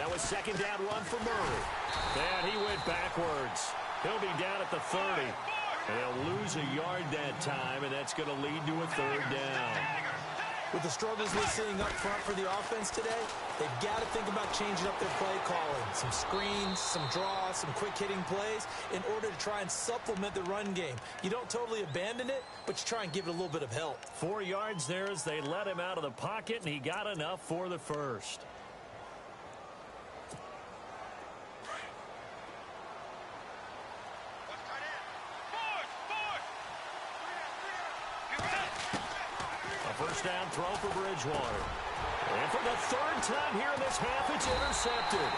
That was second down run for Murray. And he went backwards. He'll be down at the 30. And they'll lose a yard that time, and that's going to lead to a third down. With the struggles we're seeing up front for the offense today, they've got to think about changing up their play calling. Some screens, some draws, some quick-hitting plays in order to try and supplement the run game. You don't totally abandon it, but you try and give it a little bit of help. 4 yards there as they let him out of the pocket, and he got enough for the first. First down throw for Bridgewater. And for the third time here in this half, it's intercepted.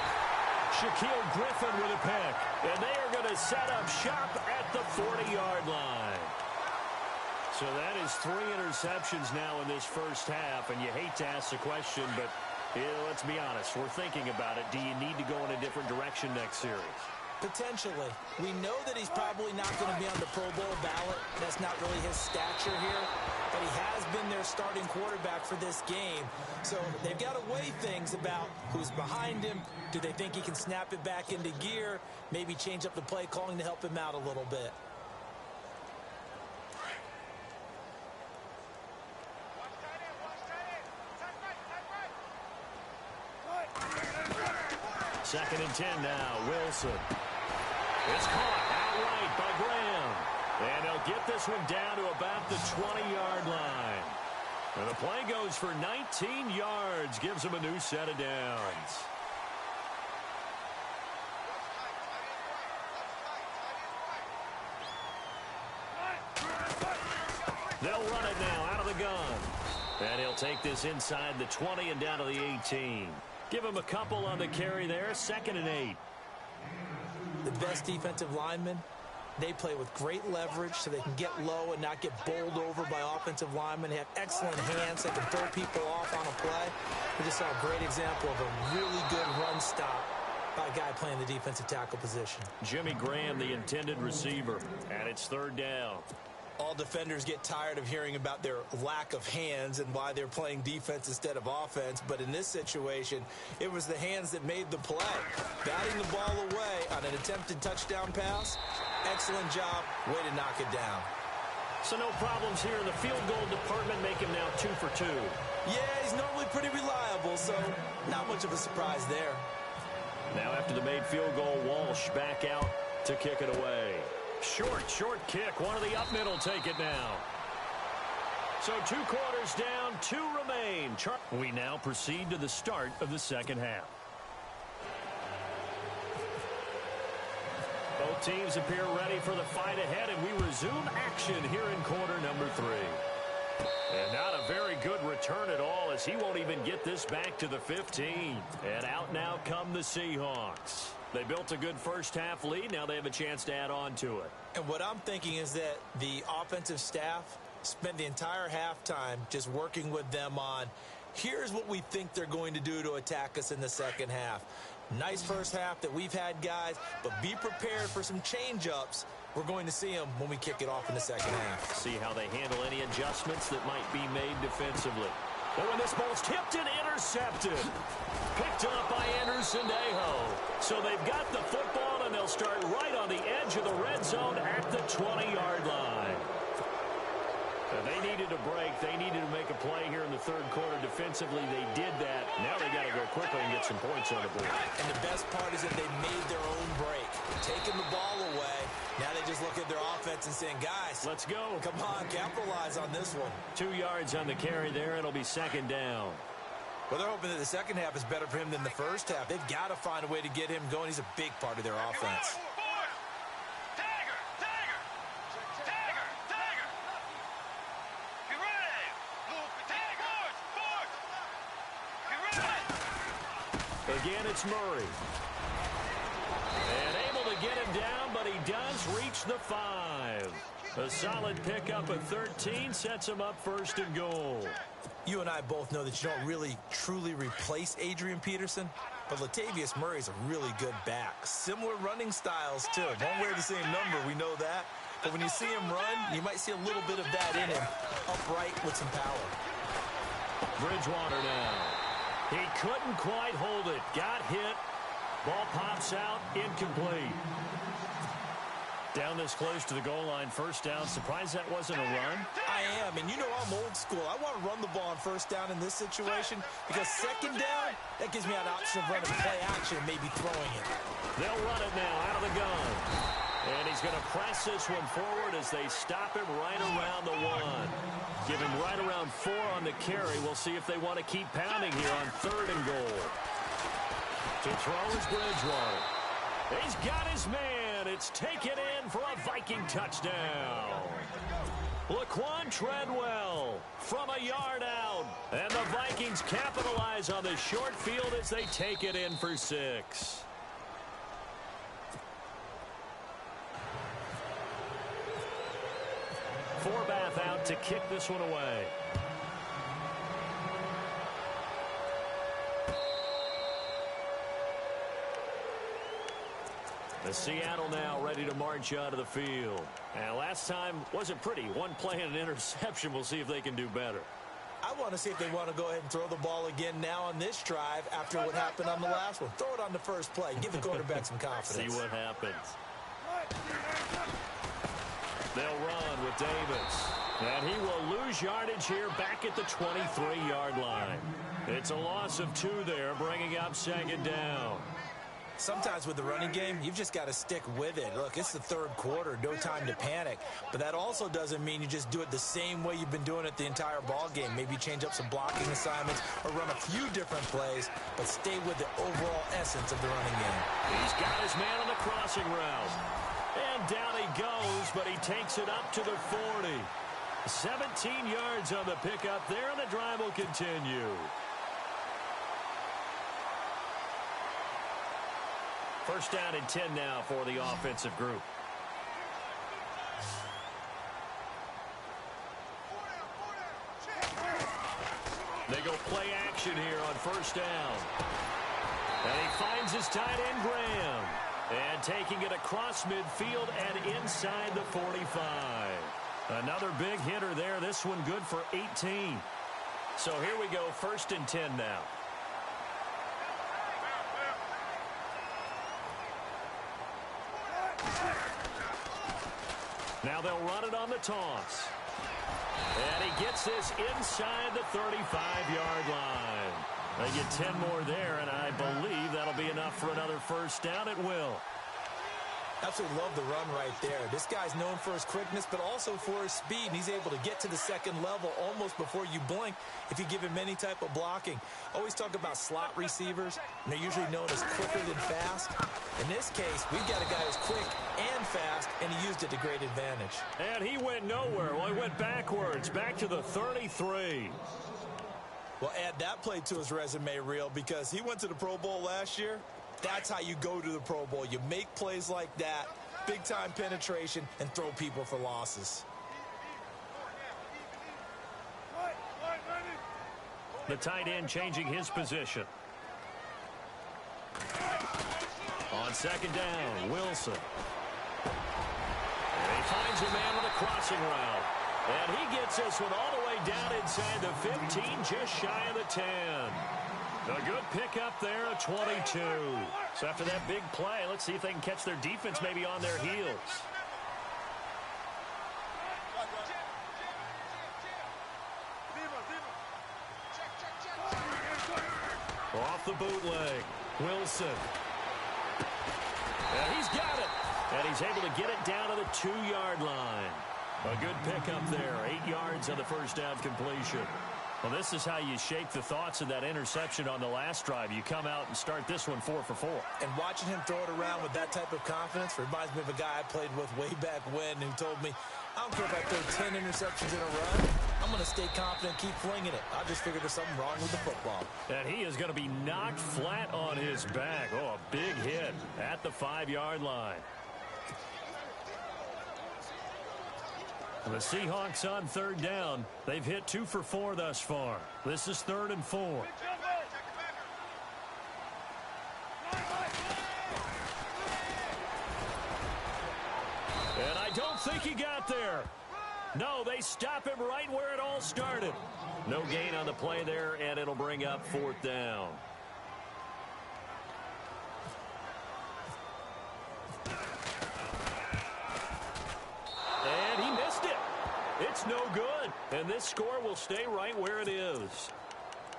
Shaquille Griffin with a pick. And they are going to set up shop at the 40-yard line. So that is 3 interceptions now in this first half. And you hate to ask the question, but let's be honest. We're thinking about it. Do you need to go in a different direction next series? Potentially. We know that he's probably not going to be on the Pro Bowl ballot. That's not really his stature here. But he has been their starting quarterback for this game. So they've got to weigh things about who's behind him. Do they think he can snap it back into gear? Maybe change up the play calling to help him out a little bit. Second and 10 now. Wilson. It's caught outright by Graham. And they'll get this one down to about the 20-yard line. And the play goes for 19 yards. Gives them a new set of downs. They'll run it now out of the gun. And he'll take this inside the 20 and down to the 18. Give him a couple on the carry there. 2nd and 8. The best defensive linemen, they play with great leverage so they can get low and not get bowled over by offensive linemen. They have excellent hands. They can throw people off on a play. We just saw a great example of a really good run stop by a guy playing the defensive tackle position. Jimmy Graham, the intended receiver, and it's 3rd down. All defenders get tired of hearing about their lack of hands and why they're playing defense instead of offense. But in this situation, it was the hands that made the play. Batting the ball away on an attempted touchdown pass. Excellent job. Way to knock it down. So no problems here in the field goal department. Make him now 2 for 2. Yeah, he's normally pretty reliable, so not much of a surprise there. Now after the made field goal, Walsh back out to kick it away. Short kick. One of the up middle take it now. So 2 quarters down, 2 remain. We now proceed to the start of the second half. Both teams appear ready for the fight ahead, and we resume action here in quarter number 3. And not a very good return at all, as he won't even get this back to the 15. And out now come the Seahawks. They built a good first-half lead. Now they have a chance to add on to it. And what I'm thinking is that the offensive staff spent the entire halftime just working with them on, here's what we think they're going to do to attack us in the second half. Nice first half that we've had, guys, but be prepared for some change-ups. We're going to see them when we kick it off in the second half. See how they handle any adjustments that might be made defensively. But when this ball's tipped and intercepted. Picked up by Anderson Aho. So they've got the football, and they'll start right on the edge of the red zone at the 20-yard line. They needed a break. They needed to make a play here in the third quarter defensively. They did that. Now they got to go quickly and get some points on the board. And the best part is that they made their own break. Taking the ball away. Now they just look at their offense and saying, guys, let's go. Come on, capitalize on this one. 2 yards on the carry there. It'll be 2nd down. Well, they're hoping that the second half is better for him than the first half. They've got to find a way to get him going. He's a big part of their offense. Again, it's Murray. And able to get him down, but he does reach the 5. A solid pickup at 13 sets him up 1st and goal. You and I both know that you don't really truly replace Adrian Peterson, but Latavius Murray is a really good back. Similar running styles, too. Won't wear the same number, we know that. But when you see him run, you might see a little bit of that in him, upright with some power. Bridgewater now. He couldn't quite hold it. Got hit. Ball pops out. Incomplete. Down this close to the goal line. First down. Surprised that wasn't a run? I am, and you know I'm old school. I want to run the ball on first down in this situation because second down, that gives me an option of running play action and maybe throwing it. They'll run it now out of the gun. And he's going to press this one forward as they stop him right around the 1. Give him right around 4 on the carry. We'll see if they want to keep pounding here on 3rd and goal. To throw is Bridgewater. He's got his man. It's taken in for a Viking touchdown. Laquan Treadwell from a yard out. And the Vikings capitalize on the short field as they take it in for 6. Forbath out to kick this one away. The Seattle now ready to march out of the field. And last time wasn't pretty. One play and an interception. We'll see if they can do better. I want to see if they want to go ahead and throw the ball again now on this drive after what happened on the last one. Throw it on the first play. Give the quarterback some confidence. See what happens. They'll run with Davis. And he will lose yardage here back at the 23-yard line. It's a loss of 2 there, bringing up 2nd down. Sometimes with the running game, you've just got to stick with it. Look, it's the 3rd quarter, no time to panic. But that also doesn't mean you just do it the same way you've been doing it the entire ball game. Maybe change up some blocking assignments or run a few different plays, but stay with the overall essence of the running game. He's got his man on the crossing route. And down he goes, but he takes it up to the 40. 17 yards on the pickup there, and the drive will continue. First down and 10 now for the offensive group. They go play action here on first down. And he finds his tight end, Graham. And taking it across midfield and inside the 45. Another big hitter there. This one good for 18. So here we go, 1st and 10 now. Now they'll run it on the toss. And he gets this inside the 35-yard line. They get 10 more there, and I believe that'll be enough for another first down. It will. Absolutely love the run right there. This guy's known for his quickness, but also for his speed. And he's able to get to the 2nd level almost before you blink if you give him any type of blocking. Always talk about slot receivers, and they're usually known as quicker than fast. In this case, we've got a guy who's quick and fast, and he used it to great advantage. And he went nowhere. Well, he went backwards, back to the 33. Well, add that play to his resume reel because he went to the Pro Bowl last year. That's how you go to the Pro Bowl. You make plays like that, big-time penetration, and throw people for losses. The tight end changing his position. On 2nd down, Wilson. And he finds a man with a crossing route. And he gets this one all the way down inside the 15, just shy of the 10. A good pickup there at 22. So after that big play, let's see if they can catch their defense maybe on their heels. Off the bootleg, Wilson. And he's got it. And he's able to get it down to the 2-yard line. A good pickup there, 8 yards on the first down completion. Well, this is how you shake the thoughts of that interception on the last drive. You come out and start this one 4 for 4. And watching him throw it around with that type of confidence reminds me of a guy I played with way back when who told me, I don't care if I throw 10 interceptions in a run. I'm going to stay confident, keep flinging it. I just figured there's something wrong with the football. And he is going to be knocked flat on his back. Oh, a big hit at the 5-yard line. The Seahawks on 3rd down. They've hit 2 for 4 thus far. This is 3rd and 4. And I don't think he got there. No, they stop him right where it all started. No gain on the play there, and it'll bring up 4th down. And he missed it. It's no good. And this score will stay right where it is.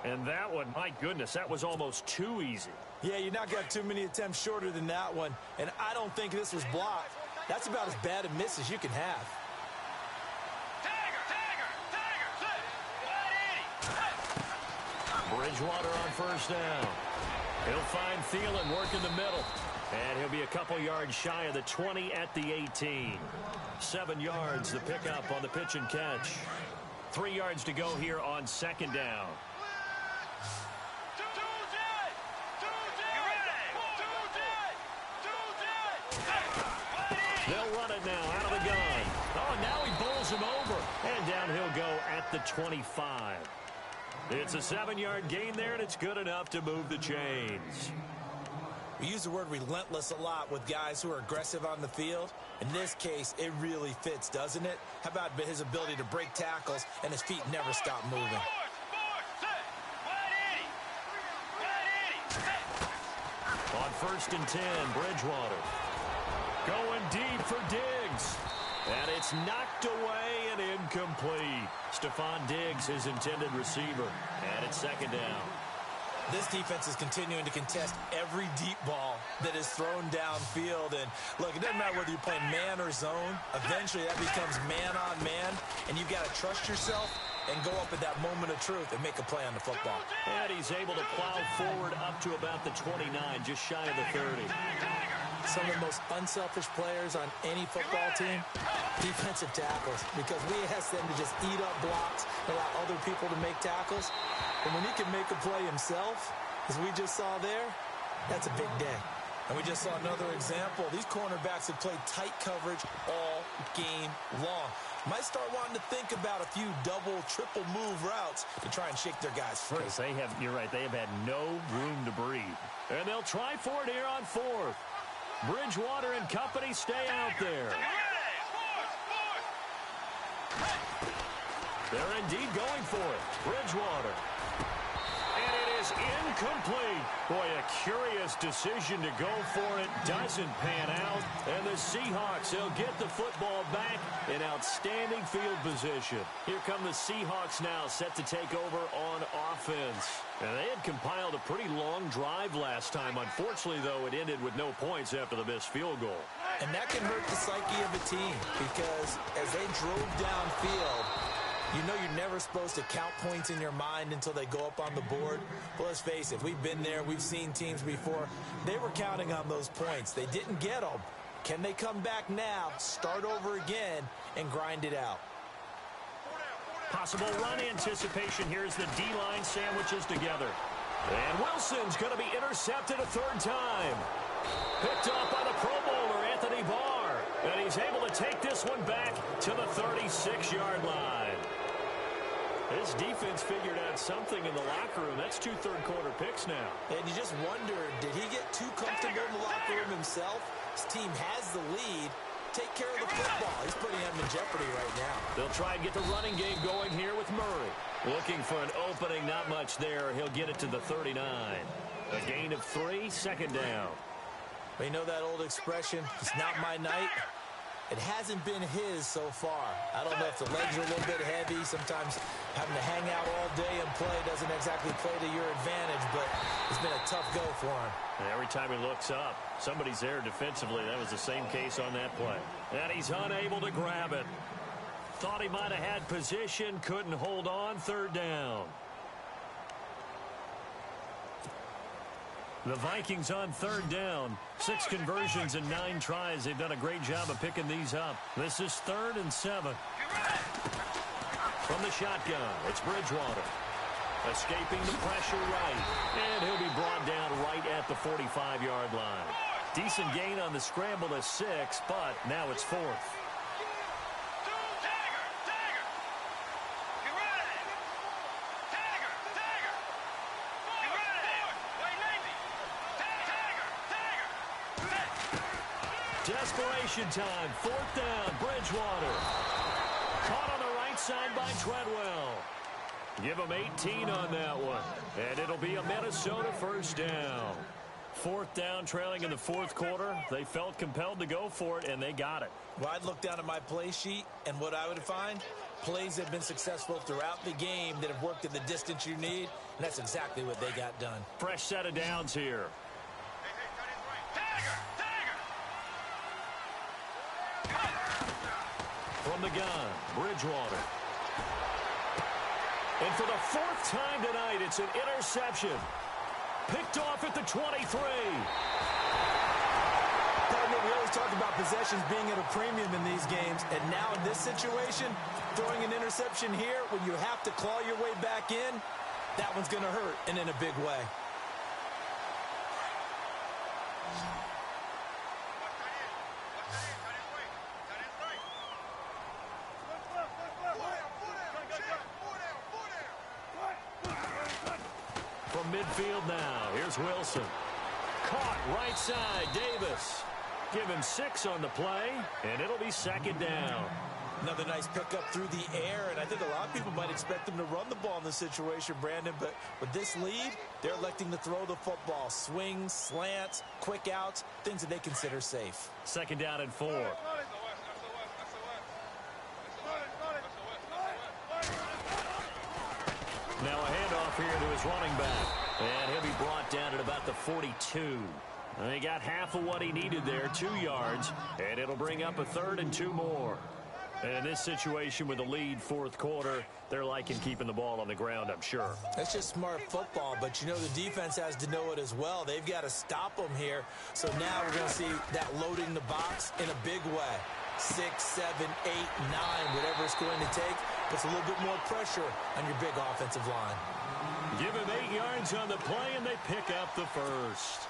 And that one, my goodness, that was almost too easy. Yeah, you not got too many attempts shorter than that one. And I don't think this was blocked. That's about as bad a miss as you can have. Bridgewater on 1st down. He'll find Thielen work in the middle. And he'll be a couple yards shy of the 20 at the 18. 7 yards the pickup on the pitch and catch. 3 yards to go here on 2nd down. They'll run it now out of the gun. Oh, and now he bowls him over. And down he'll go at the 25. It's a 7-yard gain there, and it's good enough to move the chains. We use the word relentless a lot with guys who are aggressive on the field. In this case, it really fits, doesn't it? How about his ability to break tackles and his feet never stop moving? On 1st and 10, Bridgewater. Going deep for Diggs. And it's knocked away and incomplete. Stephon Diggs, his intended receiver. And it's 2nd down. This defense is continuing to contest every deep ball that is thrown downfield. And, look, it doesn't matter whether you're playing man or zone. Eventually, that becomes man-on-man, and you've got to trust yourself and go up at that moment of truth and make a play on the football. And he's able to plow forward up to about the 29, just shy of the 30. Some of the most unselfish players on any football team, defensive tackles, because we ask them to just eat up blocks, allow other people to make tackles. And when he can make a play himself, as we just saw there, that's a big day. And we just saw another example. These cornerbacks have played tight coverage all game long. Might start wanting to think about a few double, triple move routes to try and shake their guys free. Yes, you're right, they have had no room to breathe. And they'll try for it here on 4th. Bridgewater and company stay out there. They're indeed going for it. Bridgewater. And it is incomplete. Boy, a curious decision to go for it. Doesn't pan out. And the Seahawks, they'll get the football back in outstanding field position. Here come the Seahawks now, set to take over on offense. And they had compiled a pretty long drive last time. Unfortunately, though, it ended with no points after the missed field goal. And that can hurt the psyche of a team because as they drove downfield, you know you're never supposed to count points in your mind until they go up on the board. But let's face it, we've been there. We've seen teams before. They were counting on those points. They didn't get them. Can they come back now, start over again, and grind it out? Possible run anticipation. Here's the D-line sandwiches together. And Wilson's going to be intercepted a 3rd time. Picked off by the Pro Bowler, Anthony Barr. And he's able to take this one back to the 36-yard line. This defense figured out something in the locker room. That's 2 third-quarter picks now. And you just wonder, did he get too comfortable in the locker room himself? His team has the lead. Take care of the football. He's putting him in jeopardy right now. They'll try and get the running game going here with Murray. Looking for an opening, not much there. He'll get it to the 39. A gain of 3, 2nd down. Well, you know that old expression, it's not my night? It hasn't been his so far. I don't know if the legs are a little bit heavy. Sometimes having to hang out all day and play doesn't exactly play to your advantage, but it's been a tough go for him. And every time he looks up, somebody's there defensively. That was the same case on that play. And he's unable to grab it. Thought he might have had position, couldn't hold on, 3rd down. The Vikings on 3rd down. 6 conversions and 9 tries. They've done a great job of picking these up. This is 3rd and 7. From the shotgun, it's Bridgewater. Escaping the pressure right. And he'll be brought down right at the 45-yard line. Decent gain on the scramble to 6, but now it's 4th. Desperation time, 4th down, Bridgewater. Caught outside by Treadwell. Give him 18 on that one. And it'll be a Minnesota first down. Fourth down, trailing in the fourth quarter. They felt compelled to go for it, and they got it. Well, I'd look down at my play sheet, and what I would find, plays have been successful throughout the game that have worked at the distance you need, and that's exactly what they got done. Fresh set of downs here. From the gun, Bridgewater. And for the fourth time tonight, it's an interception. Picked off at the 23. Partner, we always talk about possessions being at a premium in these games, and now in this situation, throwing an interception here when you have to claw your way back in, that one's going to hurt, and in a big way. From midfield now, here's Wilson. Caught right side, Davis. Give him 6 on the play, and it'll be second down. Another nice pickup through the air, and I think a lot of people might expect them to run the ball in this situation, Brandon, but with this lead, they're electing to throw the football. Swings, slants, quick outs, things that they consider safe. Second down and 4. Now a handoff here to his running back. And he'll be brought down at about the 42. And he got half of what he needed there, 2 yards. And it'll bring up a 3rd and 2 more. And in this situation with the lead fourth quarter, they're liking keeping the ball on the ground, I'm sure. That's just smart football, but you know the defense has to know it as well. They've got to stop them here. So now we're going to see that loading the box in a big way. 6, 7, 8, 9, whatever it's going to take, puts a little bit more pressure on your big offensive line. Give him 8 yards on the play, and they pick up the first.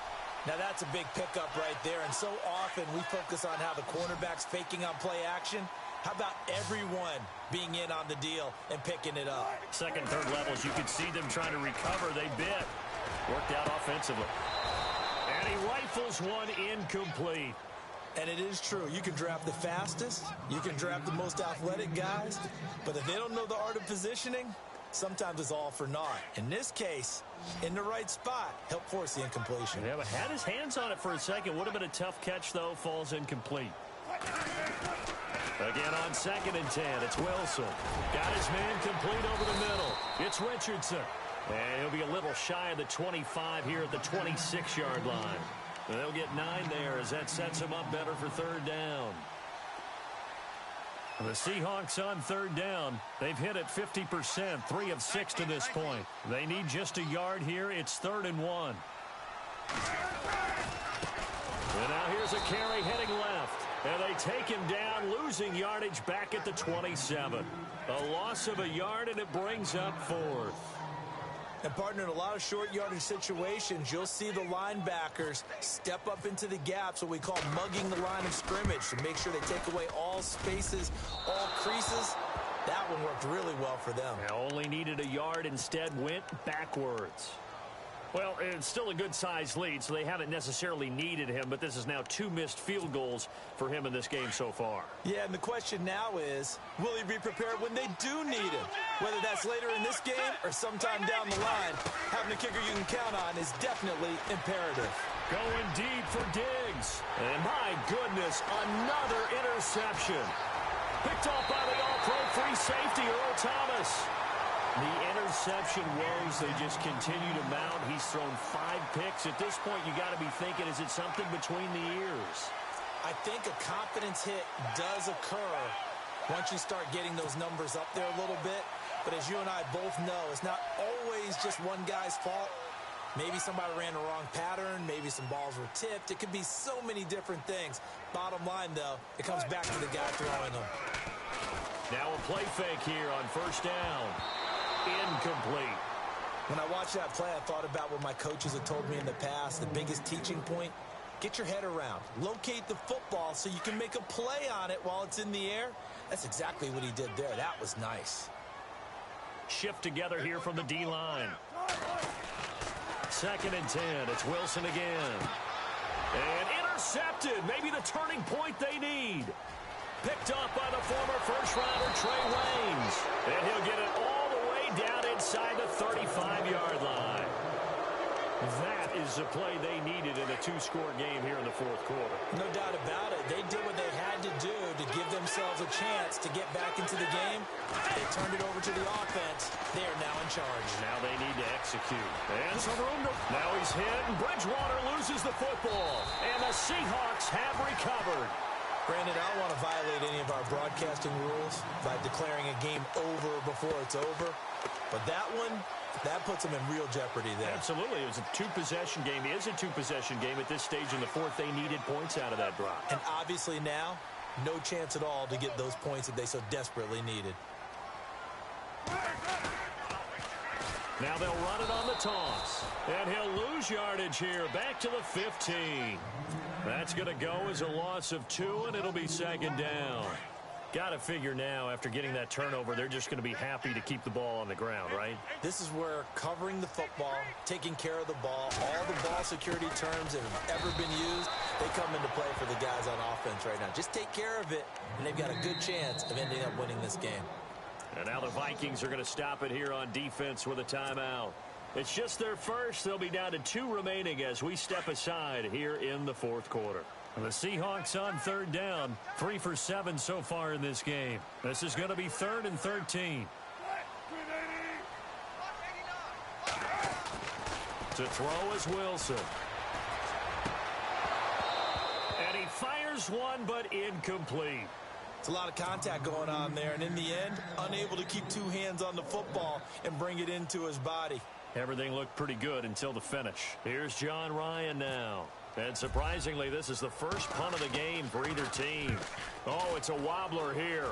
Now that's a big pickup right there, and so often we focus on how the quarterback's faking on play action. How about everyone being in on the deal and picking it up? Second, third levels, you could see them trying to recover. They bit. Worked out offensively. And he rifles one incomplete. And it is true. You can draft the fastest. You can draft the most athletic guys. But if they don't know the art of positioning, sometimes it's all for naught. In this case, in the right spot, help force the incompletion. Yeah, but had his hands on it for a second. Would have been a tough catch, though. Falls incomplete. Again on 2nd and 10, it's Wilson. Got his man complete over the middle. It's Richardson. And he'll be a little shy of the 25 here at the 26-yard line. And they'll get 9 there as that sets him up better for 3rd down. The Seahawks on 3rd down. They've hit it 50%, 3 of 6 to this point. They need just a yard here. It's 3rd and 1. And now here's a carry heading left. And they take him down, losing yardage back at the 27. A loss of a yard, and it brings up 4th. And, partner, in a lot of short yardage situations, you'll see the linebackers step up into the gaps, what we call mugging the line of scrimmage, to make sure they take away all spaces, all creases. That one worked really well for them. Only needed a yard, instead went backwards. Well, it's still a good-sized lead, so they haven't necessarily needed him, but this is now 2 missed field goals for him in this game so far. Yeah, and the question now is, will he be prepared when they do need him? Whether that's later in this game or sometime down the line, having a kicker you can count on is definitely imperative. Going deep for Diggs. And my goodness, another interception. Picked off by the all-pro free safety, Earl Thomas. The interception woes, they just continue to mount. He's thrown 5 picks. At this point, you got to be thinking, is it something between the ears? I think a confidence hit does occur once you start getting those numbers up there a little bit. But as you and I both know, it's not always just one guy's fault. Maybe somebody ran the wrong pattern. Maybe some balls were tipped. It could be so many different things. Bottom line, though, it comes back to the guy throwing them. Now a play fake here on 1st down. Incomplete. When I watched that play, I thought about what my coaches had told me in the past. The biggest teaching point, get your head around. Locate the football so you can make a play on it while it's in the air. That's exactly what he did there. That was nice. Shift together here from the D-line. 2nd and 10. It's Wilson again. And intercepted. Maybe the turning point they need. Picked off by the former first-rounder Trey Waynes. And he'll get it all the way down inside the 35-yard line. That is the play they needed in a two-score game here in the fourth quarter. No doubt about it. They did what they had to do to give themselves a chance to get back into the game. They turned it over to the offense. They are now in charge. Now they need to execute. And some room to... Now he's hit, and Bridgewater loses the football. And the Seahawks have recovered. Brandon, I don't want to violate any of our broadcasting rules by declaring a game over before it's over. But that one... that puts them in real jeopardy there. Absolutely. It was a two-possession game. It is a two-possession game at this stage in the fourth. They needed points out of that drive. And obviously now, no chance at all to get those points that they so desperately needed. Now they'll run it on the toss. And he'll lose yardage here. Back to the 15. That's going to go as a loss of 2, and it'll be second down. Got to figure now, after getting that turnover, they're just going to be happy to keep the ball on the ground, right? This is where covering the football, taking care of the ball, all the ball security terms that have ever been used, they come into play for the guys on offense right now. Just take care of it, and they've got a good chance of ending up winning this game. And now the Vikings are going to stop it here on defense with a timeout. It's just their first. They'll be down to 2 remaining as we step aside here in the fourth quarter. The Seahawks on third down, 3 for 7 so far in this game. This is going to be 3rd and 13. To throw is Wilson. And he fires one, but incomplete. It's a lot of contact going on there, and in the end, unable to keep 2 hands on the football and bring it into his body. Everything looked pretty good until the finish. Here's John Ryan now. And surprisingly, this is the first punt of the game for either team. Oh, it's a wobbler here.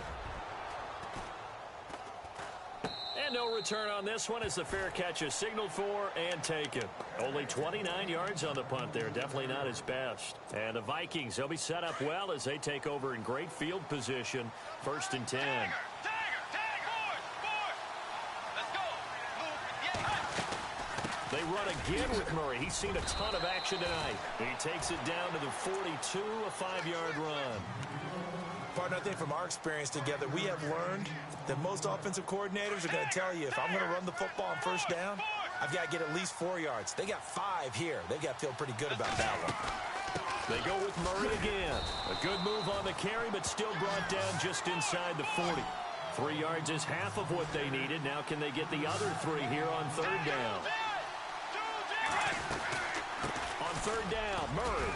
And no return on this one as the fair catch is signaled for and taken. Only 29 yards on the punt there. Definitely not his best. And the Vikings, they'll be set up well as they take over in great field position. 1st and 10. They run again with Murray. He's seen a ton of action tonight. He takes it down to the 42, a 5-yard run. Partner, I think from our experience together, we have learned that most offensive coordinators are going to tell you, if I'm going to run the football on first down, I've got to get at least 4 yards. They got 5 here. They've got to feel pretty good about that one. They go with Murray again. A good move on the carry, but still brought down just inside the 40. 3 yards is half of what they needed. Now can they get the other 3 here on third down? On third down, Murray.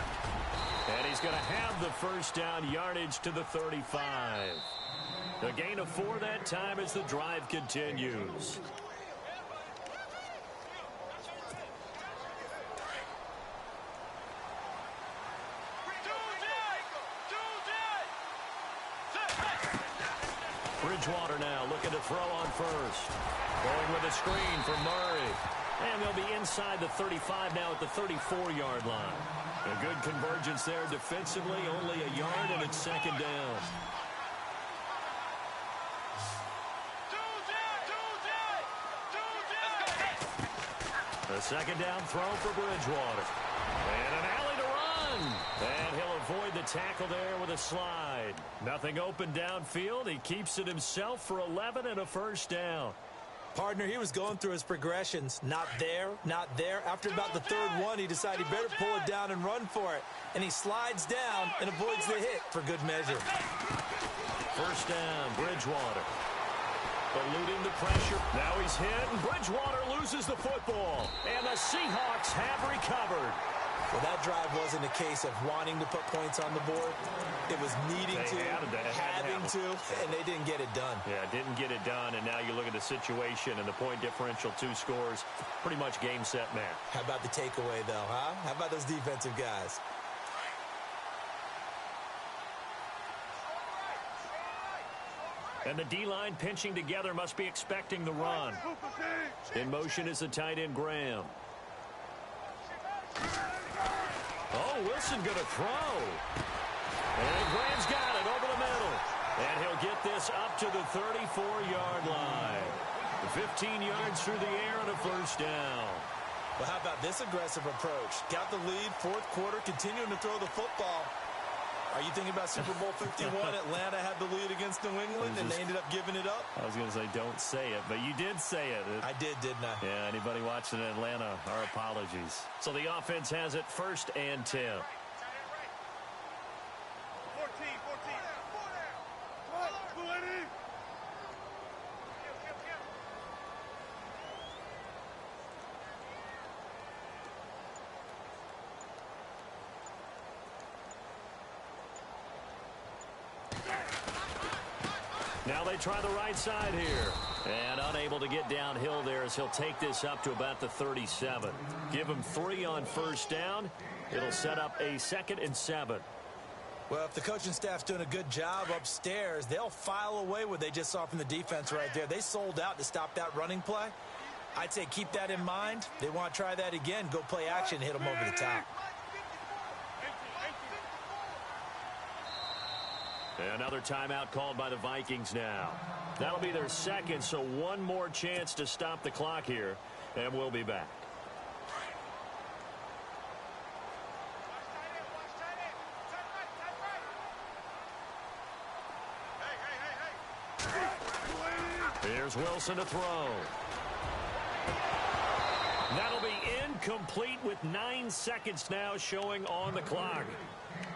And he's going to have the first down yardage to the 35. A gain of 4 that time as the drive continues. Bridgewater now looking to throw on first. Going with a screen for Murray. And they'll be inside the 35 now at the 34-yard line. A good convergence there defensively, only a yard, and it's second down. A second down throw for Bridgewater. And an alley to run. And he'll avoid the tackle there with a slide. Nothing open downfield. He keeps it himself for 11 and a first down. Partner, he was going through his progressions. Not there, not there. After about the 3rd one, he decided he better pull it down and run for it. And he slides down and avoids the hit for good measure. First down, Bridgewater. Eluding the pressure. Now he's hit, and Bridgewater loses the football. And the Seahawks have recovered. Well, that drive wasn't a case of wanting to put points on the board. It was needing to, having to, and they didn't get it done. Yeah, didn't get it done, and now you look at the situation and the point differential, 2 scores, pretty much game, set, match. How about the takeaway, though, huh? How about those defensive guys? And the D-line pinching together must be expecting the run. In motion is the tight end, Graham. Oh, Wilson going to throw. And Graham's got it over the middle. And he'll get this up to the 34-yard line. 15 yards through the air and a first down. Well, how about this aggressive approach? Got the lead, 4th quarter, continuing to throw the football. Are you thinking about Super Bowl 51? Atlanta had the lead against New England, and they ended up giving it up? I was going to say don't say it, but you did say it. I did, didn't I? Yeah, anybody watching Atlanta, our apologies. So the offense has it 1st and 10. 14. Now they try the right side here. And unable to get downhill there as he'll take this up to about the 37. Give him 3 on 1st down. It'll set up a 2nd and 7. Well, if the coaching staff's doing a good job upstairs, they'll file away what they just saw from the defense right there. They sold out to stop that running play. I'd say keep that in mind. They want to try that again. Go play action, hit them over the top. Another timeout called by the Vikings now. That'll be their 2nd, so one more chance to stop the clock here, and we'll be back. Here's Wilson to throw. That'll be incomplete with 9 seconds now showing on the clock.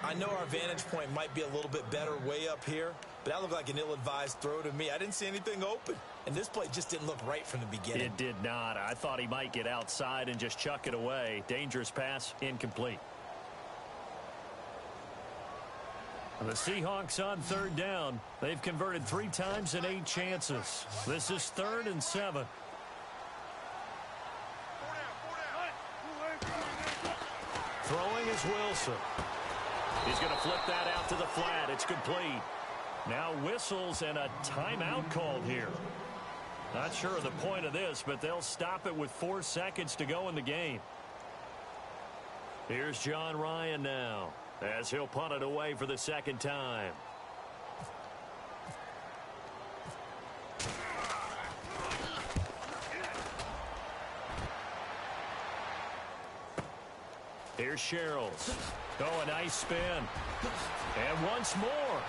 I know our vantage point might be a little bit better way up here, but that looked like an ill-advised throw to me. I didn't see anything open, and this play just didn't look right from the beginning. It did not. I thought he might get outside and just chuck it away. Dangerous pass, incomplete. The Seahawks on 3rd down. They've converted 3 times in 8 chances. This is 3rd and 7. Throwing is Wilson. He's going to flip that out to the flat. It's complete. Now whistles and a timeout called here. Not sure of the point of this, but they'll stop it with 4 seconds to go in the game. Here's John Ryan now, as he'll punt it away for the 2nd time. Here's Sherrills. Oh, a nice spin. And once more.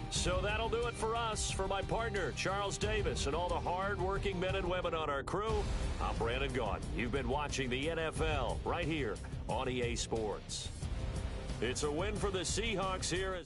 So that'll do it for us. For my partner, Charles Davis, and all the hard-working men and women on our crew, I'm Brandon Gaudin. You've been watching the NFL right here on EA Sports. It's a win for the Seahawks here.